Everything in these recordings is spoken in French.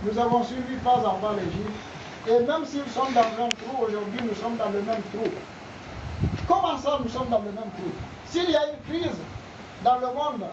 Nous avons suivi pas à pas les Juifs. Et même s'ils sont dans un trou, aujourd'hui nous sommes dans le même trou. Comment ça nous sommes dans le même trou? S'il y a une crise dans le monde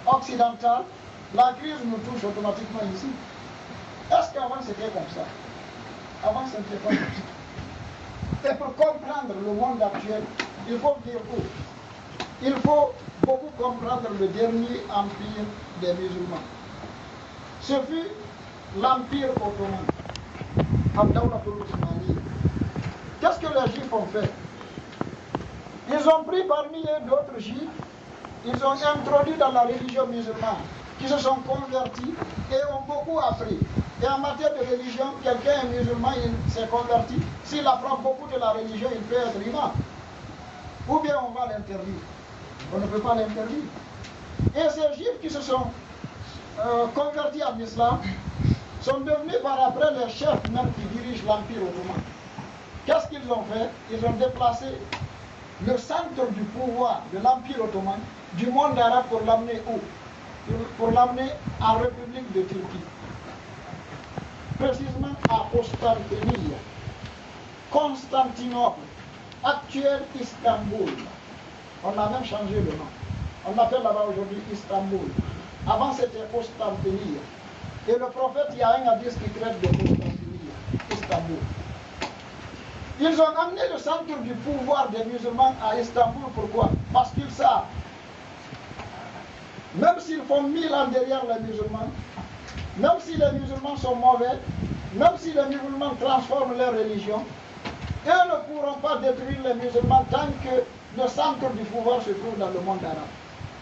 occidental, la crise nous touche automatiquement ici. Est-ce qu'avant c'était comme ça? Avant ce n'était pas comme ça. Et pour comprendre le monde actuel, il faut dire où? Il faut beaucoup comprendre le dernier empire des musulmans. Ce fut l'empire ottoman. Qu'est-ce que les Juifs ont fait? Ils ont pris parmi eux d'autres Juifs, ils ont introduit dans la religion musulmane, qui se sont convertis et ont beaucoup appris. Et en matière de religion, quelqu'un est musulman, il s'est converti. S'il apprend beaucoup de la religion, il peut être imam. Ou bien on va l'interdire. On ne peut pas l'interdire. Et ces Juifs qui se sont convertis en islam sont devenus par après les chefs même qui dirigent l'Empire ottoman. Qu'est-ce qu'ils ont fait? Ils ont déplacé le centre du pouvoir de l'Empire ottoman du monde arabe pour l'amener où? Pour l'amener en République de Turquie. Précisément à Constantinople. Constantinople, actuel Istanbul. On a même changé le nom. On appelle là-bas aujourd'hui Istanbul. Avant c'était Constantinople. Et le prophète, il y a un hadith qui traite de Constantinople, Istanbul. Ils ont amené le centre du pouvoir des musulmans à Istanbul. Pourquoi? Parce qu'ils savent, même s'ils font 1000 ans derrière les musulmans, même si les musulmans sont mauvais, même si les musulmans transforment leur religion, eux ne pourront pas détruire les musulmans tant que le centre du pouvoir se trouve dans le monde arabe.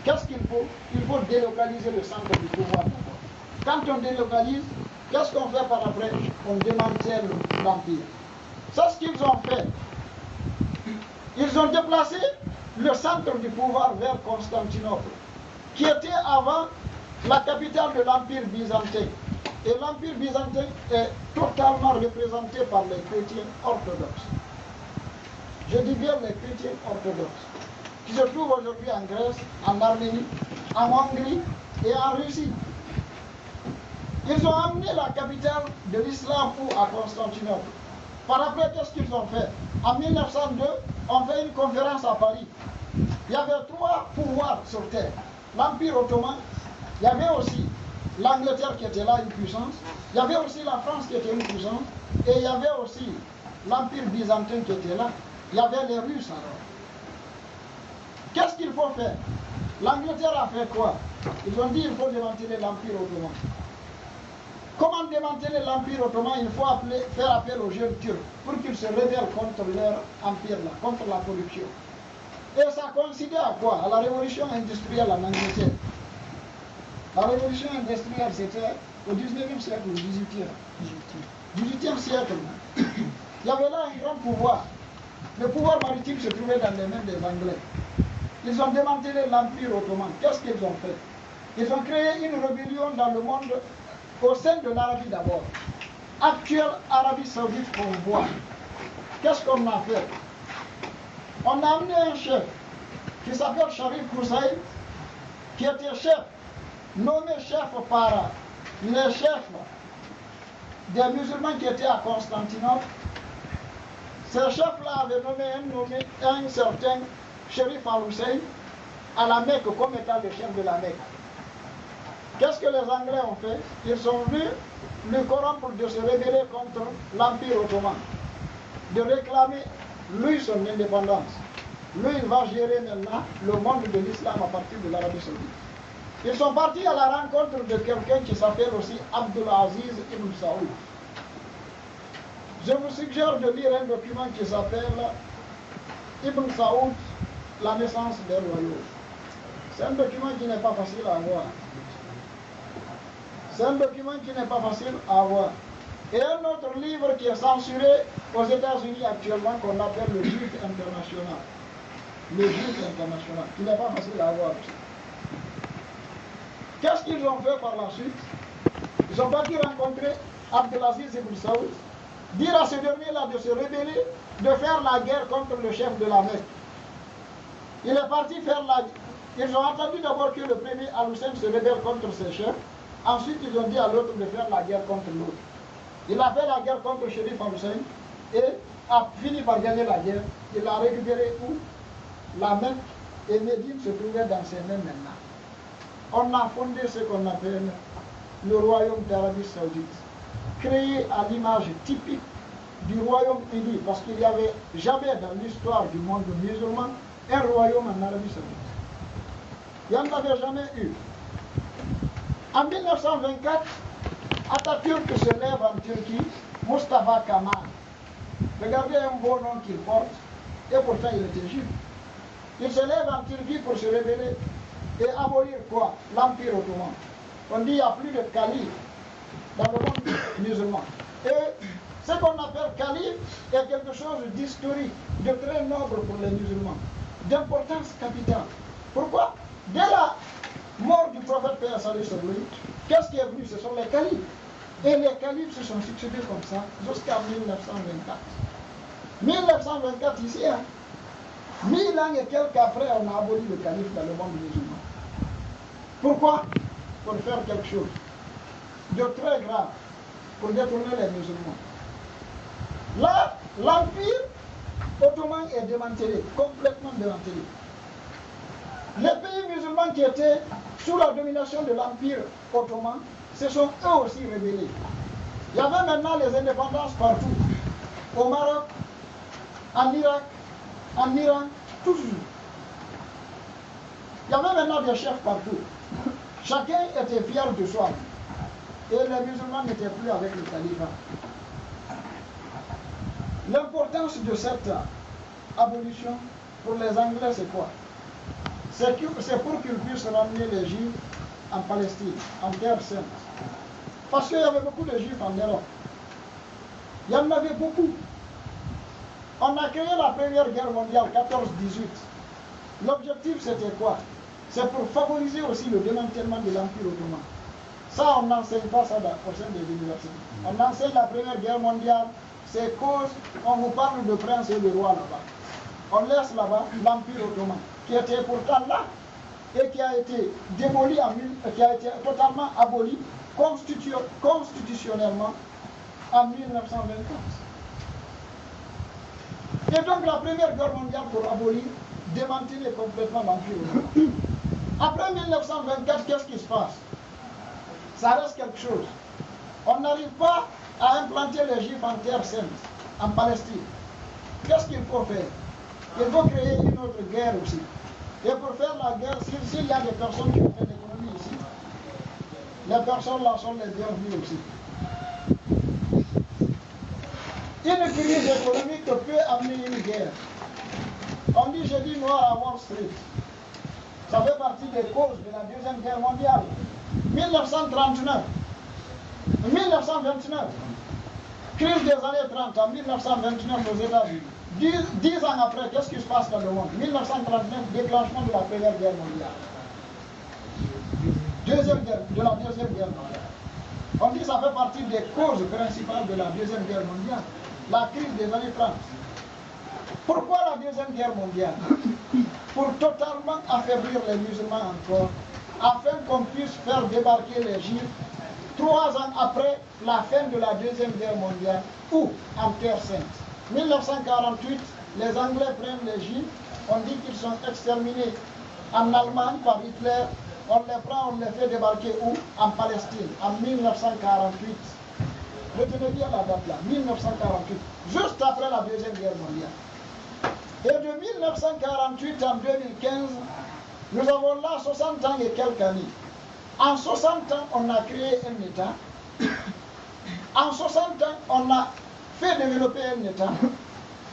Qu'est-ce qu'il faut? Il faut délocaliser le centre du pouvoir d'abord. Quand on délocalise, qu'est-ce qu'on fait par après? On démantèle l'empire. C'est ce qu'ils ont fait. Ils ont déplacé le centre du pouvoir vers Constantinople, qui était avant la capitale de l'Empire byzantin. Et l'Empire byzantin est totalement représenté par les chrétiens orthodoxes. Je dis bien les chrétiens orthodoxes, qui se trouvent aujourd'hui en Grèce, en Arménie, en Hongrie et en Russie. Ils ont amené la capitale de l'islam à Constantinople. Par après, qu'est-ce qu'ils ont fait? En 1902, on fait une conférence à Paris. Il y avait 3 pouvoirs sur terre. L'Empire ottoman, il y avait aussi l'Angleterre qui était là, une puissance. Il y avait aussi la France qui était une puissance. Et il y avait aussi l'Empire byzantin qui était là. Il y avait les Russes alors. Qu'est-ce qu'il faut faire? L'Angleterre a fait quoi? Ils ont dit qu'il faut démanteler l'Empire ottoman. Comment démanteler l'Empire ottoman? Il faut faire appel aux jeunes turcs pour qu'ils se rebellent contre leur empire-là, contre la corruption. Et ça coïncidait à quoi? À la révolution industrielle en Angleterre. La révolution industrielle, c'était au 19e siècle ou au 18e siècle. Il y avait là un grand pouvoir. Le pouvoir maritime se trouvait dans les mains des Anglais. Ils ont démantelé l'Empire ottoman. Qu'est-ce qu'ils ont fait? Ils ont créé une rébellion dans le monde, au sein de l'Arabie d'abord. Actuelle Arabie Saoudite qu'on voit. Qu'est-ce qu'on a fait? On a amené un chef qui s'appelle Sharif Hussein, qui était chef, nommé chef par les chefs des musulmans qui étaient à Constantinople. Ce chef-là avait nommé un certain Sharif al-Hussein à la Mecque comme étant le chef de la Mecque. Qu'est-ce que les Anglais ont fait? Ils sont venus le corrompre de se rebeller contre l'Empire ottoman, de réclamer lui son indépendance. Lui, il va gérer maintenant le monde de l'islam à partir de l'Arabie Saoudite. Ils sont partis à la rencontre de quelqu'un qui s'appelle aussi Abdulaziz Ibn Saoud. Je vous suggère de lire un document qui s'appelle Ibn Saoud, la naissance des royaumes. C'est un document qui n'est pas facile à avoir. C'est un document qui n'est pas facile à avoir. Et un autre livre qui est censuré aux États-Unis actuellement, qu'on appelle le Juif international. Le Juif international, qui n'est pas facile à avoir aussi. Qu'est-ce qu'ils ont fait par la suite? Ils sont partis rencontrer Abdelaziz Ibn Saoud, dire à ce dernier-là de se rebeller, de faire la guerre contre le chef de la Mecque. Il est parti faire la guerre. Ils ont entendu d'abord que le premier Al-Hussein se rebelle contre ses chefs. Ensuite, ils ont dit à l'autre de faire la guerre contre l'autre. Il a fait la guerre contre Chérif Hussein et a fini par gagner la guerre. Il a récupéré où? La Mecque et Médine se trouvaient dans ses mains maintenant. On a fondé ce qu'on appelle le royaume d'Arabie Saoudite, créé à l'image typique du Royaume-Uni, parce qu'il n'y avait jamais dans l'histoire du monde musulman un royaume en Arabie Saoudite. Il n'y en avait jamais eu. En 1924, Atatürk se lève en Turquie, Mustafa Kemal. Regardez un beau nom qu'il porte, et pourtant il était juif. Il se lève en Turquie pour se révéler et abolir quoi? L'Empire ottoman. On dit qu'il n'y a plus de calife dans le monde musulman. Et ce qu'on appelle calife est quelque chose d'historique, de très noble pour les musulmans, d'importance capitale. Pourquoi? Dès la mort du prophète Paix sur lui, qu'est-ce qui est venu? Ce sont les califes. Et les califes se sont succédés comme ça jusqu'à 1924. 1924 ici, hein? 1000 ans et quelques après, on a aboli le calife dans le monde musulman. Pourquoi? Pour faire quelque chose de très grave, pour détourner les musulmans. Là, l'Empire ottoman est démantelé, complètement démantelé. Les pays musulmans qui étaient sous la domination de l'Empire ottoman se sont eux aussi rebellés. Il y avait maintenant les indépendances partout. Au Maroc, en Irak, en Iran, toujours. Il y avait maintenant des chefs partout. Chacun était fier de soi. Et les musulmans n'étaient plus avec le califat. L'importance de cette abolition pour les Anglais, c'est quoi? C'est pour qu'ils puissent ramener les Juifs en Palestine, en Terre Sainte. Parce qu'il y avait beaucoup de Juifs en Europe. Il y en avait beaucoup. On a créé la Première Guerre mondiale, 14-18. L'objectif, c'était quoi? C'est pour favoriser aussi le démantèlement de l'Empire ottoman. Ça, on n'enseigne pas ça au sein des universités. On enseigne la Première Guerre mondiale, c'est cause, on vous parle de prince et de roi là-bas. On laisse là-bas l'Empire ottoman, qui était pourtant là, et qui a été démoli, qui a été totalement aboli constitutionnellement en 1924. Et donc la Première Guerre mondiale pour abolir, démanteler complètement l'Empire ottoman. Après 1924, qu'est-ce qui se passe? Ça reste quelque chose. On n'arrive pas à implanter les Juifs en Terre Sainte, en Palestine. Qu'est-ce qu'il faut faire? Il faut créer une autre guerre aussi. Et pour faire la guerre, s'il y a des personnes qui ont fait l'économie ici, les personnes là sont les bienvenues aussi. Une crise économique peut amener une guerre. On dit jeudi noir à Wall Street. Ça fait partie des causes de la Deuxième Guerre mondiale. 1939, 1929, crise des années 30, en 1929 aux États-Unis. 10 ans après, qu'est-ce qui se passe dans le monde? 1939, déclenchement de la Première Guerre mondiale. De la Deuxième Guerre mondiale. On dit que ça fait partie des causes principales de la Deuxième Guerre mondiale. La crise des années 30. Pourquoi la Deuxième Guerre mondiale? Pour totalement affaiblir les musulmans encore, afin qu'on puisse faire débarquer les Juifs 3 ans après la fin de la Deuxième Guerre mondiale, ou en Terre Sainte. 1948, les Anglais prennent les Juifs, on dit qu'ils sont exterminés en Allemagne par Hitler, on les prend, on les fait débarquer où? En Palestine, en 1948. Retenez bien la date là, 1948, juste après la Deuxième Guerre mondiale. Et de 1948 en 2015, nous avons là 60 ans et quelques années. En 60 ans, on a créé un État. En 60 ans, on a fait développer un État.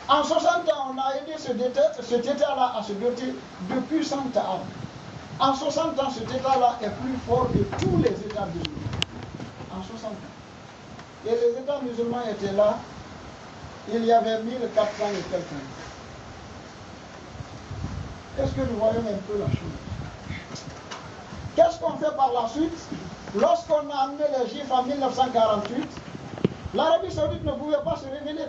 En 60 ans, on a aidé cet État-là à se doter de puissantes armes. En 60 ans, cet État-là est plus fort que tous les États musulmans. En 60 ans. Et les États musulmans étaient là, il y avait 1400 et quelques années. Est-ce que nous voyons un peu la chose? Qu'est-ce qu'on fait par la suite? Lorsqu'on a amené les Juifs en 1948, l'Arabie Saoudite ne pouvait pas se rébeller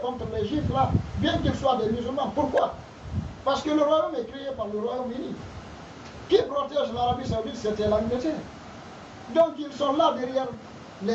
contre les Juifs là, bien qu'ils soient des musulmans. Pourquoi? Parce que le royaume est créé par le Royaume-Uni. Qui protège l'Arabie Saoudite? C'était l'Angleterre. Donc ils sont là derrière les